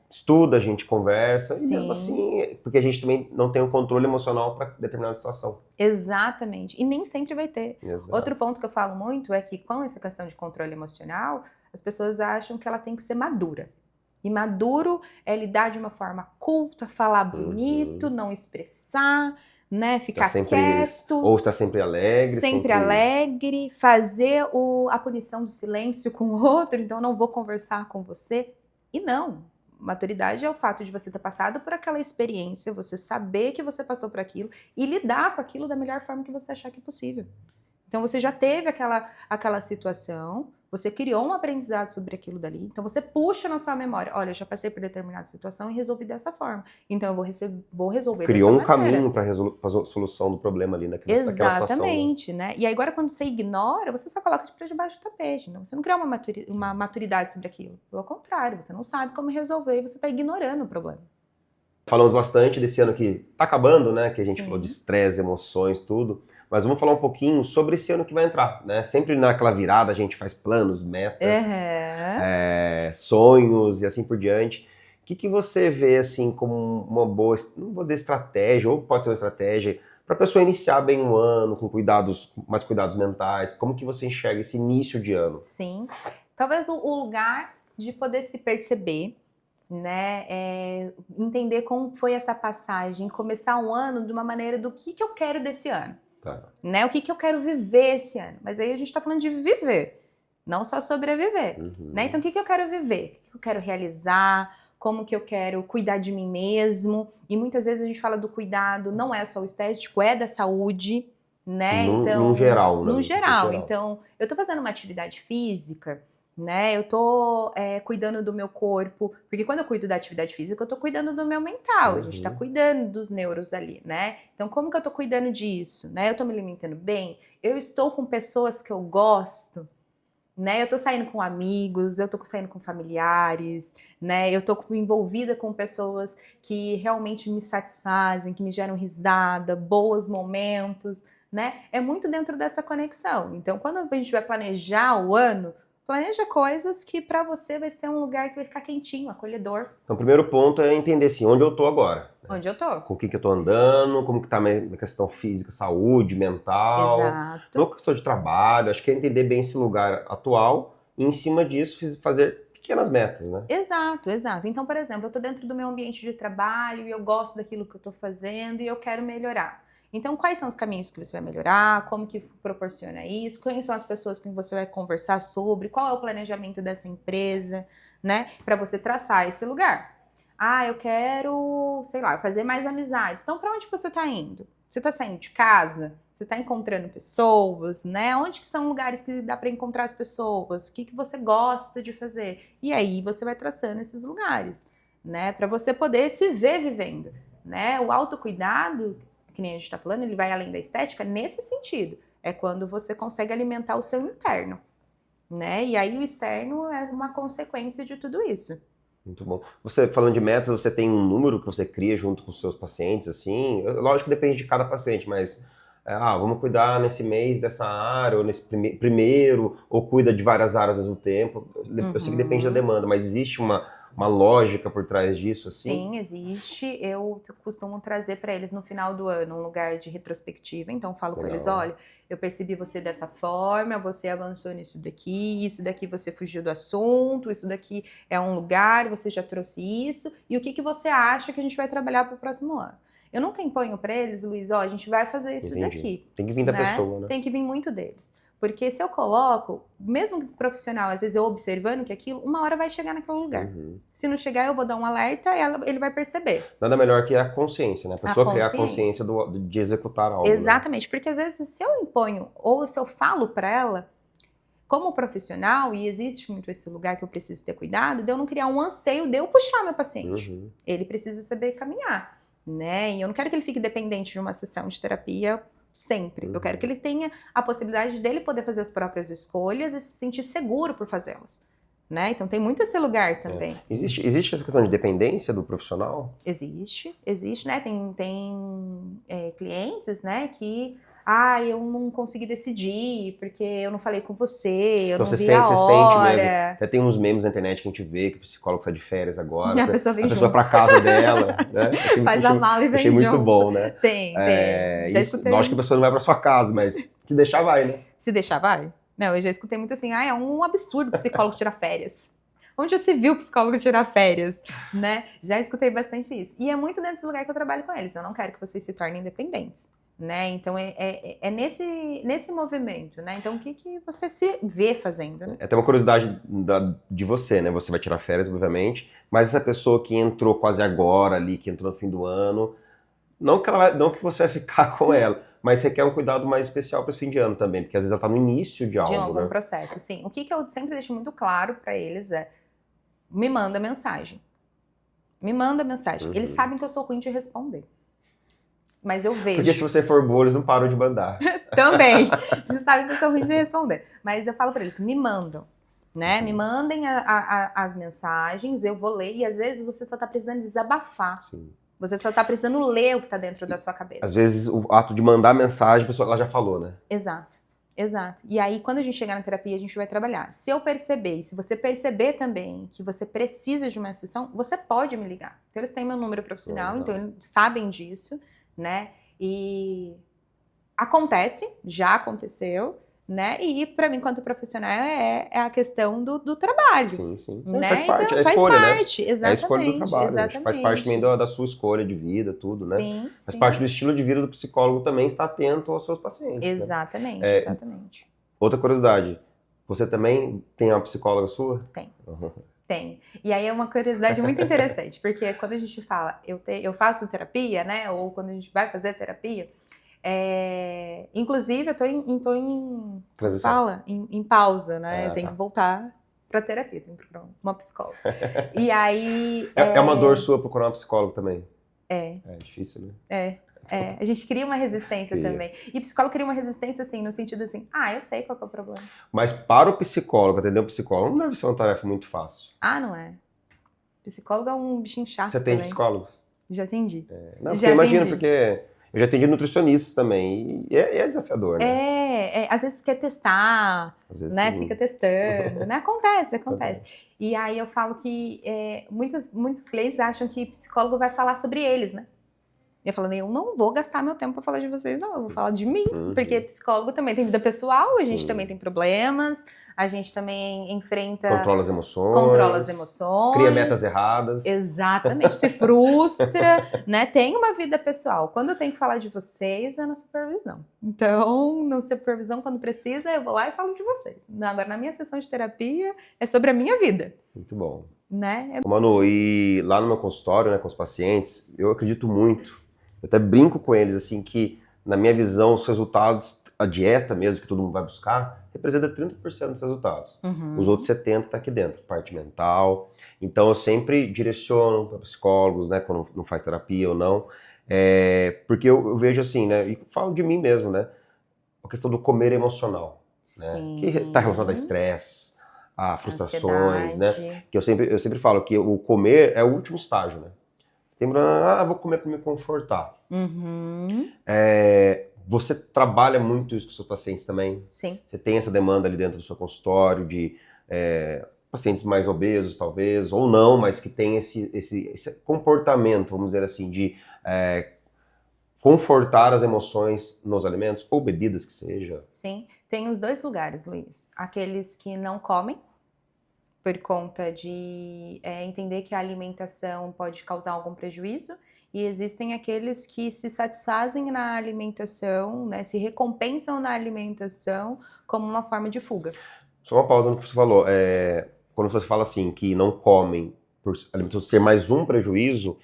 estuda, a gente conversa, e mesmo Sim. assim, porque a gente também não tem o controle emocional para determinada situação. Exatamente. E nem sempre vai ter. Exato. Outro ponto que eu falo muito é que com essa questão de controle emocional, as pessoas acham que ela tem que ser madura. E maduro é lidar de uma forma culta, falar bonito, não expressar, né? Ficar quieto. Ou estar sempre alegre. Sempre alegre, fazer a punição do silêncio com o outro, então não vou conversar com você. E não. Maturidade é o fato de você ter passado por aquela experiência, você saber que você passou por aquilo e lidar com aquilo da melhor forma que você achar que é possível. Então você já teve aquela situação, você criou um aprendizado sobre aquilo dali, então você puxa na sua memória, olha, eu já passei por determinada situação e resolvi dessa forma, então eu vou resolver Criou dessa um maneira. caminho para a solução do problema ali naquela situação. Exatamente, né? E aí agora quando você ignora, você só coloca para debaixo do tapete, então você não cria uma maturidade sobre aquilo, pelo contrário, você não sabe como resolver e você está ignorando o problema. Falamos bastante desse ano que tá acabando, né? Que a gente Sim. falou de estresse, emoções, tudo. Mas vamos falar um pouquinho sobre esse ano que vai entrar, né? Sempre naquela virada a gente faz planos, metas, sonhos e assim por diante. O que você vê assim como uma boa, não vou dizer estratégia, ou pode ser uma estratégia, para a pessoa iniciar bem um ano, com mais cuidados mentais? Como que você enxerga esse início de ano? Sim. Talvez o lugar de poder se perceber, né? Entender como foi essa passagem, começar um ano de uma maneira do que eu quero desse ano. Tá. Né? O que eu quero viver esse ano. Mas aí a gente tá falando de viver, não só sobreviver. Né? Então, o que eu quero viver? O que eu quero realizar? Como que eu quero cuidar de mim mesmo? E muitas vezes a gente fala do cuidado, não é só o estético, é da saúde, né? Num geral, né? No geral. Então, eu tô fazendo uma atividade física, né? Eu tô cuidando do meu corpo, porque quando eu cuido da atividade física, eu tô cuidando do meu mental, a gente tá cuidando dos neuros ali, né? Então, como que eu tô cuidando disso, né? Eu tô me alimentando bem, eu estou com pessoas que eu gosto, né? Eu tô saindo com amigos, eu tô saindo com familiares, né? Eu tô envolvida com pessoas que realmente me satisfazem, que me geram risada, bons momentos, né? É muito dentro dessa conexão. Então, quando a gente vai planejar o ano, planeja coisas que pra você vai ser um lugar que vai ficar quentinho, acolhedor. Então, o primeiro ponto é entender assim, onde eu tô agora. Onde eu tô. Com o que eu tô andando, como que tá a minha questão física, saúde, mental. Exato. Não questão de trabalho, acho que é entender bem esse lugar atual e em cima disso fazer pequenas metas, né? Exato, exato. Então, por exemplo, eu tô dentro do meu ambiente de trabalho e eu gosto daquilo que eu tô fazendo e eu quero melhorar. Então, quais são os caminhos que você vai melhorar? Como que proporciona isso? Quem são as pessoas com que você vai conversar sobre? Qual é o planejamento dessa empresa, né? Para você traçar esse lugar. Ah, eu quero, sei lá, fazer mais amizades. Então, para onde você tá indo? Você tá saindo de casa? Você tá encontrando pessoas, né? Onde que são lugares que dá para encontrar as pessoas? O que você gosta de fazer? E aí você vai traçando esses lugares, né? Para você poder se ver vivendo, né? O autocuidado, que nem a gente tá falando, ele vai além da estética nesse sentido. É quando você consegue alimentar o seu interno, né? E aí o externo é uma consequência de tudo isso. Muito bom. Você, falando de metas, você tem um número que você cria junto com os seus pacientes, assim? Lógico que depende de cada paciente, mas vamos cuidar nesse mês dessa área, ou nesse primeiro, ou cuida de várias áreas ao mesmo tempo. Eu sei que depende da demanda, mas existe uma lógica por trás disso, assim? Sim, existe. Eu costumo trazer para eles no final do ano um lugar de retrospectiva. Então, eu falo com eles: Legal. olha, eu percebi você dessa forma, você avançou nisso daqui, isso daqui você fugiu do assunto, isso daqui é um lugar, você já trouxe isso, e o que você acha que a gente vai trabalhar para o próximo ano? Eu nunca imponho para eles, Luiz, ó, a gente vai fazer isso Entendi. daqui. Tem que vir da né? pessoa, né? Tem que vir muito deles. Porque se eu coloco, mesmo que profissional, às vezes eu observando que aquilo, uma hora vai chegar naquele lugar. Uhum. Se não chegar, eu vou dar um alerta e ele vai perceber. Nada melhor que a consciência, né? A pessoa criar a consciência. consciência de executar algo. Né? Exatamente, porque às vezes se eu imponho ou se eu falo para ela, como profissional, e existe muito esse lugar que eu preciso ter cuidado, de eu não criar um anseio de eu puxar meu paciente. Uhum. Ele precisa saber caminhar, né? E eu não quero que ele fique dependente de uma sessão de terapia sempre. Eu quero que ele tenha a possibilidade dele poder fazer as próprias escolhas e se sentir seguro por fazê-las, né? Então tem muito esse lugar também. Existe essa questão de dependência do profissional? Existe, né? Tem clientes, né, que eu não consegui decidir porque eu não falei com você, eu Então não você vi sente, a você sente hora. mesmo. Até tem uns memes na internet que a gente vê que o psicólogo está de férias agora. E a pessoa vem a pessoa junto. pra casa dela, né? Faz a mala e vem Achei muito junto. bom, né? Tem. Já Isso, escutei. lógico que a pessoa não vai pra sua casa, mas se deixar vai, né? Se deixar, vai? Não, eu já escutei muito assim, é um absurdo psicólogo tirar férias. Onde já se viu psicólogo tirar férias, né? Já escutei bastante isso. E é muito dentro desse lugar que eu trabalho com eles. Eu não quero que vocês se tornem independentes, né? Então, é nesse movimento, né? Então, o que você se vê fazendo, né? É até uma curiosidade de você, né? Você vai tirar férias, obviamente, mas essa pessoa que entrou quase agora ali, que entrou no fim do ano, não que você vai ficar com ela, mas você quer um cuidado mais especial para esse fim de ano também, porque às vezes ela tá no início de algo, De algum né? processo, sim. O que eu sempre deixo muito claro para eles é: me manda mensagem. Me manda mensagem. Eles sabem que eu sou ruim de responder. Mas eu vejo. Porque se você for boa, eles não param de mandar. Também. Eles sabem que eu sou ruim de responder. Mas eu falo pra eles: me mandam. Né? Me mandem as mensagens, eu vou ler. E às vezes você só tá precisando desabafar. Sim. Você só tá precisando ler o que tá dentro da sua cabeça. Às vezes o ato de mandar mensagem, a pessoa ela já falou, né? Exato. E aí, quando a gente chegar na terapia, a gente vai trabalhar. Se eu perceber, e se você perceber também que você precisa de uma sessão, você pode me ligar. Então, eles têm meu número profissional, então eles sabem disso, né? E acontece, já aconteceu, né? E pra mim, quanto profissional, é a questão do trabalho. Sim. Né? Faz parte, então, é a faz escolha, parte, né? exatamente. É a escolha do trabalho, exatamente. faz parte também da sua escolha de vida, tudo, né? Sim, Faz sim. parte do estilo de vida do psicólogo também estar atento aos seus pacientes. Exatamente, né? exatamente. Outra curiosidade, você também tem uma psicóloga sua? Tem. Uhum. Tem. E aí é uma curiosidade muito interessante, porque quando a gente fala, eu faço terapia, né? Ou quando a gente vai fazer terapia, inclusive eu tô em Transição. em pausa, né? Eu tenho Tá. que voltar pra terapia, tenho que procurar uma psicóloga. E aí... É uma dor sua procurar um psicólogo também? É difícil, né? a gente cria uma resistência também. E psicólogo cria uma resistência, assim, no sentido assim, eu sei qual que é o problema. Mas para o psicólogo, atender um psicólogo, não deve ser uma tarefa muito fácil. Não é. Psicólogo é um bichinho chato Você tem também. psicólogos? Já atendi. Não, Já eu imagino, atendi. porque eu já atendi nutricionistas também, e é desafiador, né? Às vezes quer testar, Às vezes, né? sim. Fica testando, né? Acontece. E aí eu falo que muitos clientes acham que psicólogo vai falar sobre eles, né? E eu falando, eu não vou gastar meu tempo pra falar de vocês, não. Eu vou falar de mim, porque psicólogo também tem vida pessoal, a gente também tem problemas, a gente também enfrenta... Controla as emoções. Cria metas erradas. Exatamente, se frustra, né? Tem uma vida pessoal. Quando eu tenho que falar de vocês, é na supervisão. Então, na supervisão, quando precisa, eu vou lá e falo de vocês. Agora, na minha sessão de terapia, é sobre a minha vida. Muito bom. Né? Manu, e lá no meu consultório, né, com os pacientes, eu acredito muito, eu até brinco com eles, assim, que na minha visão, os resultados, a dieta mesmo, que todo mundo vai buscar, representa 30% dos resultados. Os outros 70% tá aqui dentro, parte mental. Então eu sempre direciono para psicólogos, né, quando não faz terapia ou não, porque eu vejo assim, né, e falo de mim mesmo, né, a questão do comer emocional, né, que está relacionado a estresse, a frustrações, né, que eu sempre falo que o comer é o último estágio, né. Você tem vou comer para me confortar. Você trabalha muito isso com seus pacientes também? Sim. Você tem essa demanda ali dentro do seu consultório de pacientes mais obesos, talvez, ou não, mas que têm esse comportamento, vamos dizer assim, de confortar as emoções nos alimentos, ou bebidas que seja. Sim, tem os dois lugares, Luiz. Aqueles que não comem, por conta de entender que a alimentação pode causar algum prejuízo, e existem aqueles que se satisfazem na alimentação, né, se recompensam na alimentação como uma forma de fuga. Só uma pausa no que você falou. Quando você fala assim, que não comem por a alimentação ser mais um prejuízo,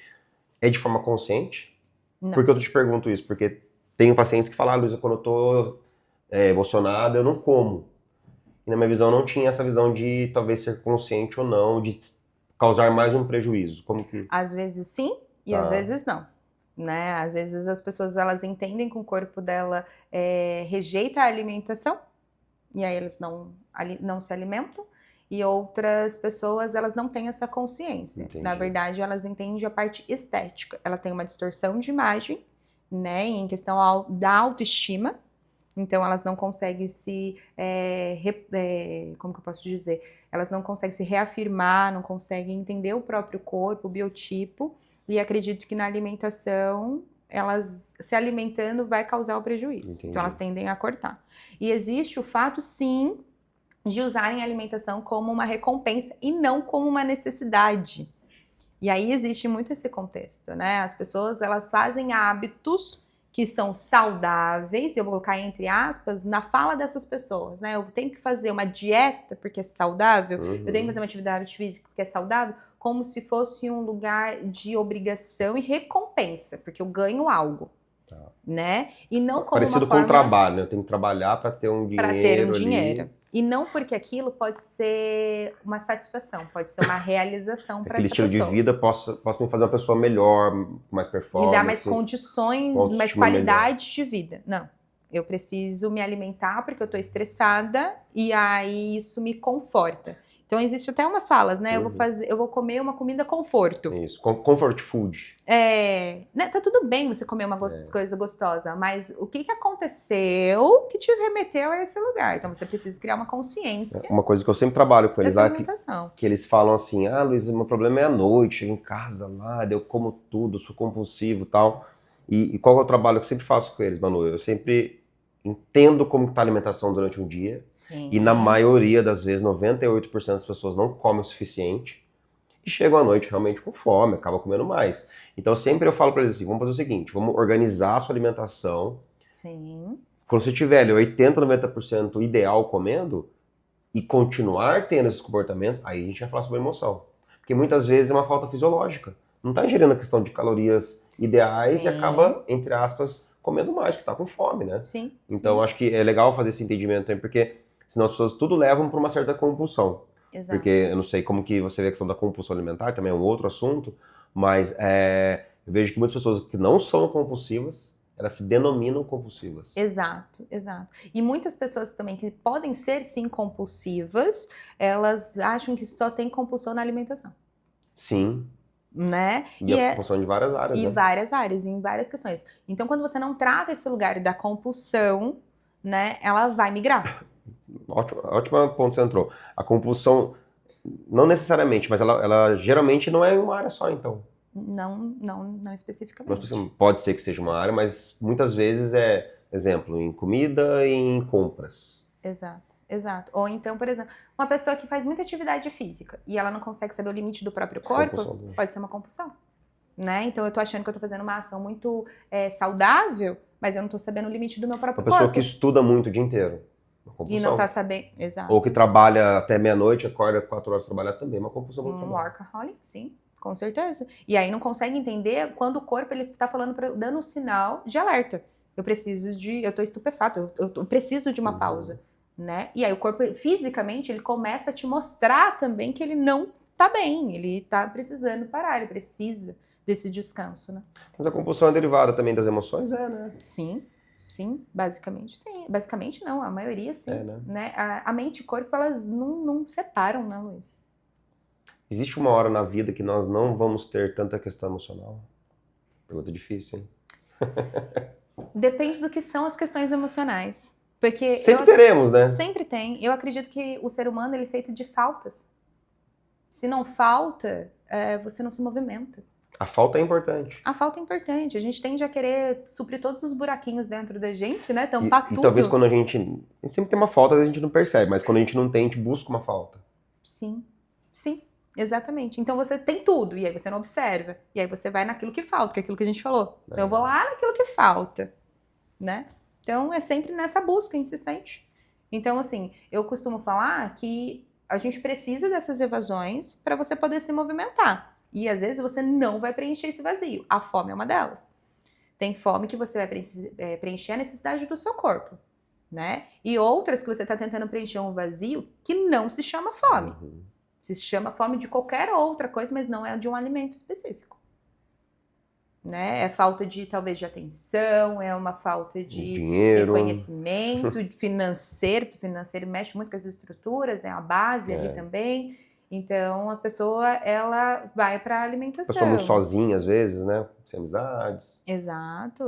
é de forma consciente? Não. Por que eu te pergunto isso? Porque tenho pacientes que falam, Luísa, quando eu tô emocionada, eu não como. E na minha visão não tinha essa visão de talvez ser consciente ou não, de causar mais um prejuízo. Como que... Às vezes sim e às vezes não. Né? Às vezes as pessoas elas entendem que o corpo dela rejeita a alimentação e aí elas não se alimentam. E outras pessoas, elas não têm essa consciência. Entendi. Na verdade, elas entendem a parte estética. Ela tem uma distorção de imagem, né, em questão da autoestima. Então, elas não conseguem como que eu posso dizer? Elas não conseguem se reafirmar, não conseguem entender o próprio corpo, o biotipo. E acredito que na alimentação, elas se alimentando vai causar o prejuízo. Entendi. Então, elas tendem a cortar. E existe o fato, sim, de usarem a alimentação como uma recompensa e não como uma necessidade. E aí existe muito esse contexto, né? As pessoas, elas fazem hábitos que são saudáveis, eu vou colocar entre aspas, na fala dessas pessoas, né? Eu tenho que fazer uma dieta porque é saudável, eu tenho que fazer uma atividade física porque é saudável, como se fosse um lugar de obrigação e recompensa, porque eu ganho algo. Né? E não como parecido uma forma... com o trabalho, né? Eu tenho que trabalhar para ter um dinheiro. Para ter um ali. dinheiro. E não porque aquilo pode ser uma satisfação, pode ser uma realização para essa pessoa. Aquele estilo de vida posso me fazer uma pessoa melhor, mais performance. Me dar mais condições, mais qualidade de vida. Não. Eu preciso me alimentar porque eu estou estressada e aí isso me conforta. Então, existe até umas falas, né? Eu vou comer uma comida conforto. Isso, comfort food. Né? Tá tudo bem você comer uma coisa gostosa, mas o que aconteceu que te remeteu a esse lugar? Então, você precisa criar uma consciência. Uma coisa que eu sempre trabalho com eles, que eles falam assim, Luiz, meu problema é à noite, chego em casa lá, eu como tudo, sou compulsivo e tal. E qual é o trabalho que eu sempre faço com eles, Manu? Eu sempre... entendo como está a alimentação durante um dia. Sim. E na maioria das vezes, 98% das pessoas não comem o suficiente e chegam à noite realmente com fome, acabam comendo mais. Então sempre eu falo para eles assim, vamos fazer o seguinte, vamos organizar a sua alimentação. Sim. Quando você tiver ali 80%, 90% ideal comendo e continuar tendo esses comportamentos, aí a gente vai falar sobre emoção. Porque muitas vezes é uma falta fisiológica. Não está ingerindo a questão de calorias ideais. Sim. E acaba, entre aspas, comendo mais, porque tá com fome, né? Sim. Então, acho que é legal fazer esse entendimento também, porque senão as pessoas tudo levam para uma certa compulsão. Exato. Porque eu não sei como que você vê a questão da compulsão alimentar, também é um outro assunto, mas eu vejo que muitas pessoas que não são compulsivas, elas se denominam compulsivas. Exato, exato. E muitas pessoas também que podem ser, sim, compulsivas, elas acham que só tem compulsão na alimentação. Sim. Né? E a compulsão de várias áreas, em né? várias áreas, em várias questões. Então, quando você não trata esse lugar da compulsão, né, ela vai migrar. Ótimo ponto que você entrou. A compulsão, não necessariamente, mas ela geralmente não é uma área só, então. Não especificamente. Pode ser que seja uma área, mas muitas vezes exemplo, em comida e em compras. Exato. Ou então, por exemplo, uma pessoa que faz muita atividade física e ela não consegue saber o limite do próprio corpo, pode ser uma compulsão, né? Então eu tô achando que eu tô fazendo uma ação muito saudável, mas eu não tô sabendo o limite do meu próprio corpo. Uma pessoa que estuda muito o dia inteiro. Uma compulsão. E não tá sabendo, exato. Ou que trabalha até meia-noite, acorda 4 horas pra trabalhar também, uma compulsão. Um workaholic, sim, com certeza. E aí não consegue entender quando o corpo ele tá falando, dando um sinal de alerta. Eu tô estupefato, eu preciso de uma pausa. Né? E aí o corpo, fisicamente, ele começa a te mostrar também que ele não tá bem, ele tá precisando parar, ele precisa desse descanso, né? Mas a compulsão é derivada também das emoções, né? Sim, basicamente sim. Basicamente não, a maioria sim. Né? A mente e o corpo, elas não separam, né, Luiz? Existe uma hora na vida que nós não vamos ter tanta questão emocional? Pergunta difícil, hein? Depende do que são as questões emocionais. Porque sempre teremos, né? Sempre tem. Eu acredito que o ser humano ele é feito de faltas. Se não falta, você não se movimenta. A falta é importante. A falta é importante. A gente tende a querer suprir todos os buraquinhos dentro da gente, né? Tampar E tudo. talvez quando a gente sempre tem uma falta, às vezes a gente não percebe, mas quando a gente não tem, a gente busca uma falta. Sim, sim, exatamente. Então você tem tudo, e aí você não observa. E aí você vai naquilo que falta, que é aquilo que a gente falou. Então eu vou lá naquilo que falta, né? Então é sempre nessa busca incessante. Então, assim, eu costumo falar que a gente precisa dessas evasões para você poder se movimentar. E às vezes você não vai preencher esse vazio. A fome é uma delas. Tem fome que você vai preencher a necessidade do seu corpo, né? E outras que você está tentando preencher um vazio que não se chama fome. Se chama fome de qualquer outra coisa, mas não é de um alimento específico. Né? É falta de, talvez, de atenção, é uma falta de dinheiro, reconhecimento financeiro, porque financeiro mexe muito com as estruturas, é a base ali também. Então, a pessoa, ela vai para a alimentação. A pessoa muito sozinha, às vezes, né? Sem amizades. Exato,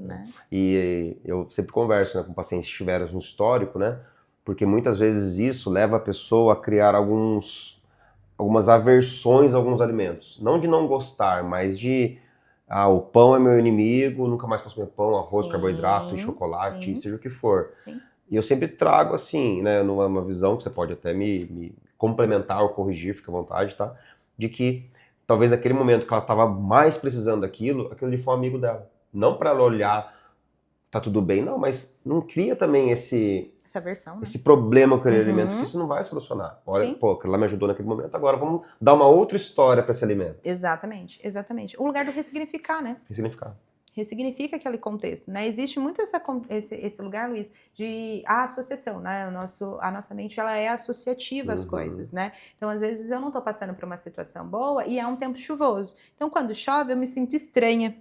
né? E eu sempre converso, né, com pacientes que tiveram um histórico, né? Porque muitas vezes isso leva a pessoa a criar algumas aversões a alguns alimentos. Não de não gostar, mas de... o pão é meu inimigo, nunca mais posso comer pão, arroz, carboidrato, chocolate, seja o que for. Sim. E eu sempre trago assim, né, numa visão que você pode até me complementar ou corrigir, fica à vontade, tá? De que talvez naquele momento que ela estava mais precisando daquilo, aquilo ali foi um amigo dela. Não para ela olhar, tá tudo bem, não, mas não cria também essa versão, né? Esse problema com aquele alimento, que isso não vai solucionar. Olha, pô, ela me ajudou naquele momento, agora vamos dar uma outra história para esse alimento. Exatamente. O lugar do ressignificar, né? Ressignifica aquele contexto, né? Existe muito esse lugar, Luiz, de associação, né? A nossa mente, ela é associativa às coisas, né? Então, às vezes, eu não tô passando por uma situação boa e é um tempo chuvoso. Então, quando chove, eu me sinto estranha,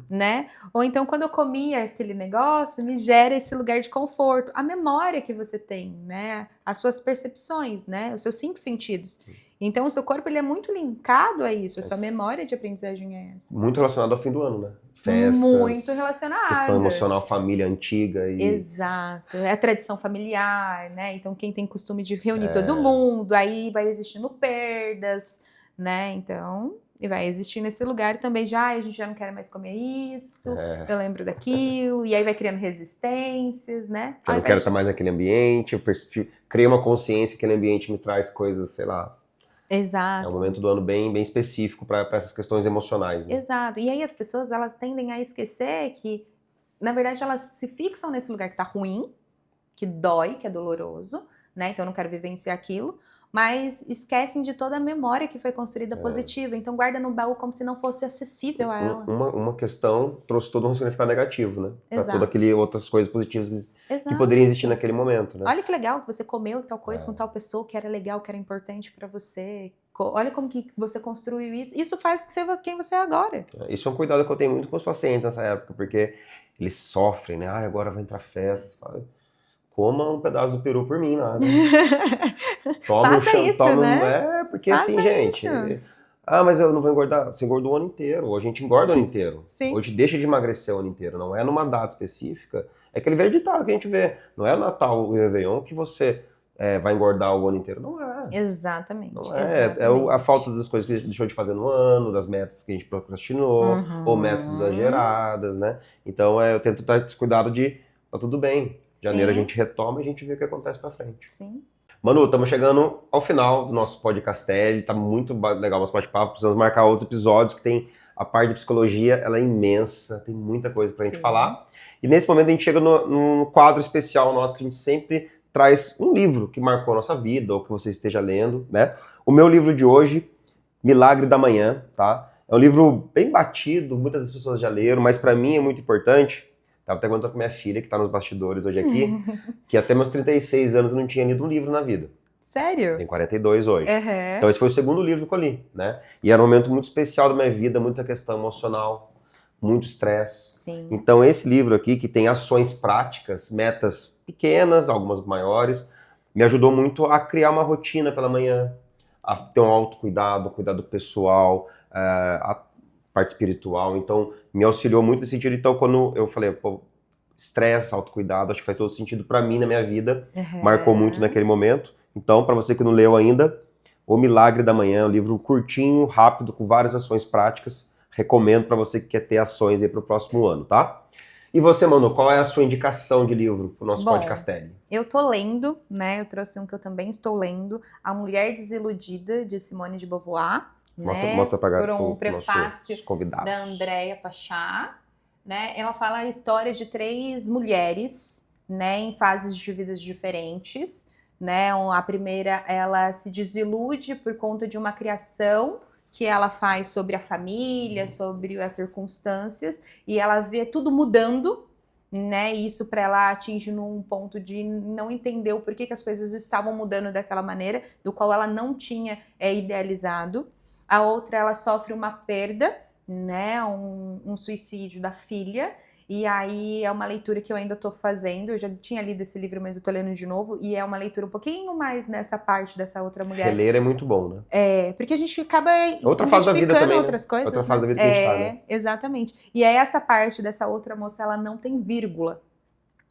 né? Ou então, quando eu comi aquele negócio, me gera esse lugar de conforto. A memória que você tem, né? As suas percepções, né? Os seus 5 sentidos. Então, o seu corpo, ele é muito linkado a isso. A sua memória de aprendizagem é essa. Muito relacionado ao fim do ano, né? Festas, muito relacionada. Questão emocional, família antiga. Exato. É a tradição familiar, né? Então, quem tem costume de reunir todo mundo, aí vai existindo perdas, né? Então, e vai existir nesse lugar também de, a gente já não quer mais comer isso, eu lembro daquilo, e aí vai criando resistências, né? Eu não quero estar mais naquele ambiente, eu criei uma consciência que aquele ambiente me traz coisas, sei lá. Exato. É um momento do ano bem específico para essas questões emocionais. Né? Exato. E aí as pessoas, elas tendem a esquecer que, na verdade, elas se fixam nesse lugar que tá ruim, que dói, que é doloroso, né? Então eu não quero vivenciar aquilo, mas esquecem de toda a memória que foi construída positiva. Então guarda no baú como se não fosse acessível a ela. Uma questão trouxe todo um significado negativo, né? Para todas aquelas outras coisas positivas que poderiam existir naquele momento, né? Olha que legal que você comeu tal coisa com tal pessoa que era legal, que era importante para você. Olha como que você construiu isso. Isso faz que você quem você é agora. Isso é um cuidado que eu tenho muito com os pacientes nessa época, porque eles sofrem, né? Agora vai entrar festa. Você fala, coma um pedaço do peru por mim, nada. Faça isso, né? Porque faça assim, gente... mas eu não vou engordar. Você engordou o ano inteiro. Hoje a gente engorda o ano inteiro. Sim. Hoje deixa de emagrecer o ano inteiro. Não é numa data específica. É aquele velho ditado que a gente vê. Não é o Natal e o Réveillon que você vai engordar o ano inteiro. Não é. Exatamente. Não é. É a falta das coisas que a gente deixou de fazer no ano, das metas que a gente procrastinou, ou metas exageradas, né? Então eu tento ter esse cuidado de tá tudo bem. Janeiro a gente retoma e a gente vê o que acontece pra frente. Sim. Manu, estamos chegando ao final do nosso podcast, tá muito legal o nosso bate-papo, precisamos marcar outros episódios que tem a parte de psicologia, ela é imensa, tem muita coisa pra gente falar. E nesse momento a gente chega num quadro especial nosso que a gente sempre traz um livro que marcou a nossa vida ou que você esteja lendo, né? O meu livro de hoje, Milagre da Manhã, tá? É um livro bem batido, muitas das pessoas já leram, mas pra mim é muito importante. Estava até contando com minha filha, que está nos bastidores hoje aqui, que até meus 36 anos eu não tinha lido um livro na vida. Sério? Tem 42 hoje. Então esse foi o segundo livro que eu li, né? E era um momento muito especial da minha vida, muita questão emocional, muito estresse. Sim. Então esse livro aqui, que tem ações práticas, metas pequenas, algumas maiores, me ajudou muito a criar uma rotina pela manhã, a ter um autocuidado, cuidado pessoal, a parte espiritual, então me auxiliou muito nesse sentido. Então quando eu falei, estresse, autocuidado, acho que faz todo sentido pra mim na minha vida, marcou muito naquele momento. Então, pra você que não leu ainda, O Milagre da Manhã, um livro curtinho, rápido, com várias ações práticas. Recomendo para você que quer ter ações aí para o próximo ano, tá? E você, Manu, qual é a sua indicação de livro para o nosso Bom, Podcastelli? Eu tô lendo, né? Eu trouxe um que eu também estou lendo, A Mulher Desiludida, de Simone de Beauvoir, né? Mostra para Por um os prefácio convidados. da Andréa Pachá, né? Ela fala a história de 3 mulheres, né? Em fases de vidas diferentes, né? A primeira, ela se desilude por conta de uma criação que ela faz sobre a família, sobre as circunstâncias, e ela vê tudo mudando, né? E isso para ela atinge num ponto de não entender o porquê que as coisas estavam mudando daquela maneira, do qual ela não tinha idealizado. A outra, ela sofre uma perda, né? Um suicídio da filha. E aí é uma leitura que eu ainda tô fazendo. Eu já tinha lido esse livro, mas eu tô lendo de novo. E é uma leitura um pouquinho mais nessa parte dessa outra mulher. Reler é muito bom, né? Porque a gente acaba Outra fase da vida identificando também, outras né? coisas. Outra fase da vida que a gente tá, né? Exatamente. E aí essa parte dessa outra moça, ela não tem vírgula.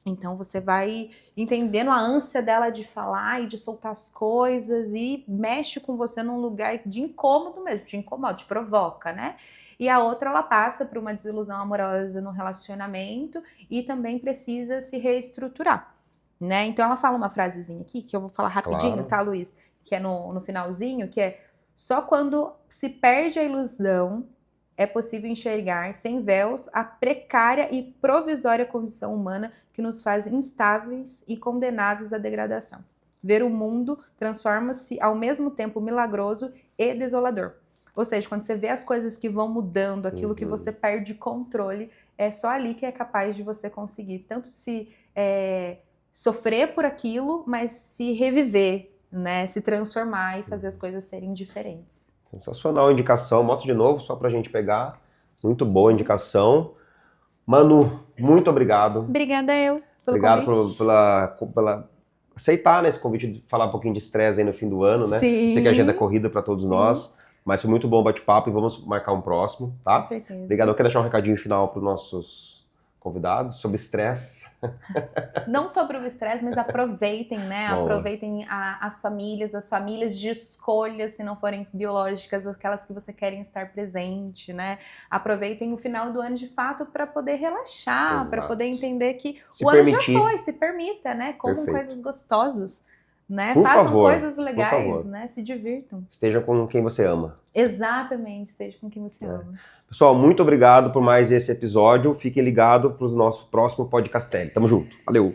Então você vai entendendo a ânsia dela de falar e de soltar as coisas e mexe com você num lugar de incômodo mesmo, te incomoda, te provoca, né? E a outra, ela passa por uma desilusão amorosa no relacionamento e também precisa se reestruturar, né? Então ela fala uma frasezinha aqui, que eu vou falar rapidinho, Claro. tá, Luiz? Que é no finalzinho, que é: só quando se perde a ilusão é possível enxergar, sem véus, a precária e provisória condição humana que nos faz instáveis e condenados à degradação. Ver o mundo transforma-se ao mesmo tempo milagroso e desolador. Ou seja, quando você vê as coisas que vão mudando, aquilo que você perde controle, é só ali que é capaz de você conseguir tanto se sofrer por aquilo, mas se reviver, né? Se transformar e fazer as coisas serem diferentes. Sensacional a indicação. Mostra de novo, só pra gente pegar. Muito boa a indicação. Manu, muito obrigado. Obrigada eu pelo Obrigado convite. pela aceitar, né, esse convite de falar um pouquinho de estresse aí no fim do ano, né? Sim. Sei que a agenda é corrida para todos Sim. nós, mas foi muito bom o bate-papo e vamos marcar um próximo, tá? Com certeza. Obrigado. Eu quero deixar um recadinho final para os nossos convidados sobre estresse. Não sobre o estresse, mas aproveitem, né? Boa. Aproveitem as famílias de escolha, se não forem biológicas, aquelas que você querem estar presente, né? Aproveitem o final do ano de fato para poder relaxar, para Exato. poder entender que Se o ano permitir. já foi, se permita, né? Comam Perfeito. coisas gostosas, né? Por Façam favor, coisas legais, favor. né? Se divirtam. Esteja com quem você ama. Exatamente, esteja com quem você ama. Pessoal, muito obrigado por mais esse episódio. Fiquem ligados para o nosso próximo Podcastelli. Tamo junto. Valeu!